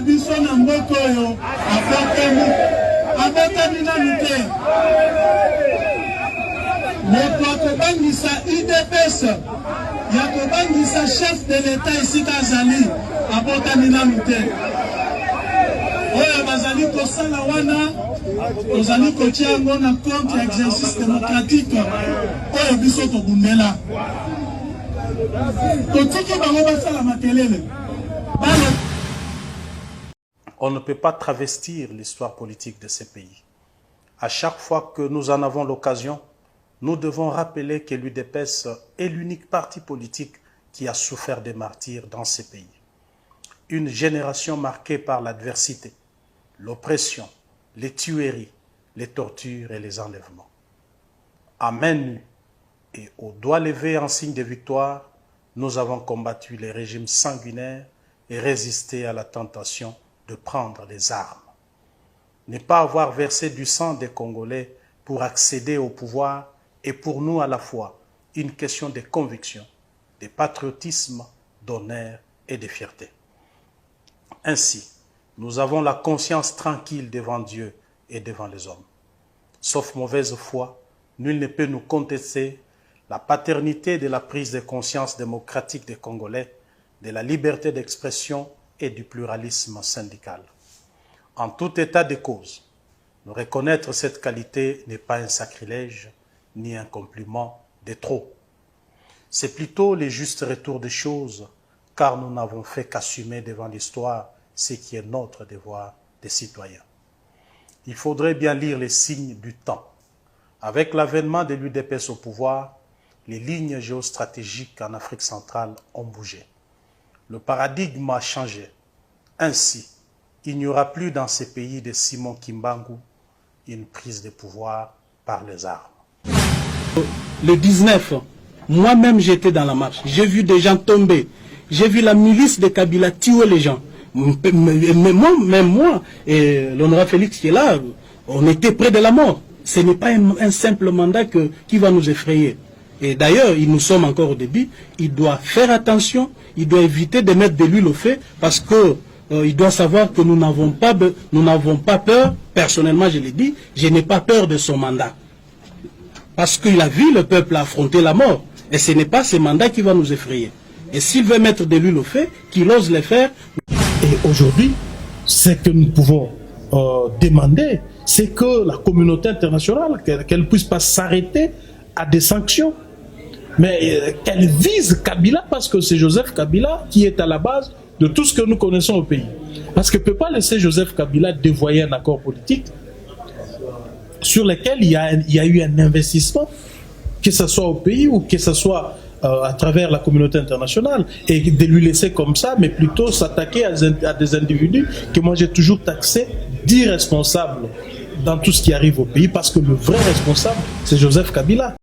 biso na mboka oyo abotami nanu te. Moto akobangisa IDPS ya kobangisa chef de l'État esika azali abotami nanu te. Oyo bazali kosala wana tozali kotia yango na compte ya exercice démocratique oyo biso tobundela. Totiki bango basala makelele. On ne peut pas travestir l'histoire politique de ces pays. À chaque fois que nous en avons l'occasion, nous devons rappeler que l'UDPS est l'unique parti politique qui a souffert des martyrs dans ces pays. Une génération marquée par l'adversité, l'oppression, les tueries, les tortures et les enlèvements. À main nue et au doigt levé en signe de victoire, nous avons combattu les régimes sanguinaires et résisté à la tentation de prendre les armes. Ne pas avoir versé du sang des Congolais pour accéder au pouvoir est pour nous à la fois une question de conviction, de patriotisme, d'honneur et de fierté. Ainsi, nous avons la conscience tranquille devant Dieu et devant les hommes. Sauf mauvaise foi, nul ne peut nous contester la paternité de la prise de conscience démocratique des Congolais, de la liberté d'expression et du pluralisme syndical. En tout état de cause, nous reconnaître cette qualité n'est pas un sacrilège ni un compliment de trop. C'est plutôt le juste retour des choses, car nous n'avons fait qu'assumer devant l'histoire ce qui est notre devoir de citoyens. Il faudrait bien lire les signes du temps. Avec l'avènement de l'UDPS au pouvoir, les lignes géostratégiques en Afrique centrale ont bougé. Le paradigme a changé. Ainsi, il n'y aura plus dans ces pays de Simon Kimbangu une prise de pouvoir par les armes. Le 19, moi-même j'étais dans la marche. J'ai vu des gens tomber. J'ai vu la milice de Kabila tuer les gens. Même moi, et l'honorable Félix qui est là, on était près de la mort. Ce n'est pas un simple mandat qui va nous effrayer. Et d'ailleurs, nous sommes encore au début, il doit faire attention, il doit éviter de mettre de l'huile au feu, parce que il doit savoir que nous n'avons pas peur, personnellement je l'ai dit, je n'ai pas peur de son mandat. Parce qu'il a vu le peuple affronter la mort, et ce n'est pas ce mandat qui va nous effrayer. Et s'il veut mettre de l'huile au feu, qu'il ose le faire. Et aujourd'hui, ce que nous pouvons demander, c'est que la communauté internationale, qu'elle ne puisse pas s'arrêter à des sanctions, mais qu'elle vise Kabila, parce que c'est Joseph Kabila qui est à la base de tout ce que nous connaissons au pays. Parce qu'on ne peut pas laisser Joseph Kabila dévoyer un accord politique sur lequel il y a eu un investissement, que ce soit au pays ou que ce soit à travers la communauté internationale, et de lui laisser comme ça, mais plutôt s'attaquer à des individus que moi j'ai toujours taxé d'irresponsables dans tout ce qui arrive au pays, parce que le vrai responsable, c'est Joseph Kabila.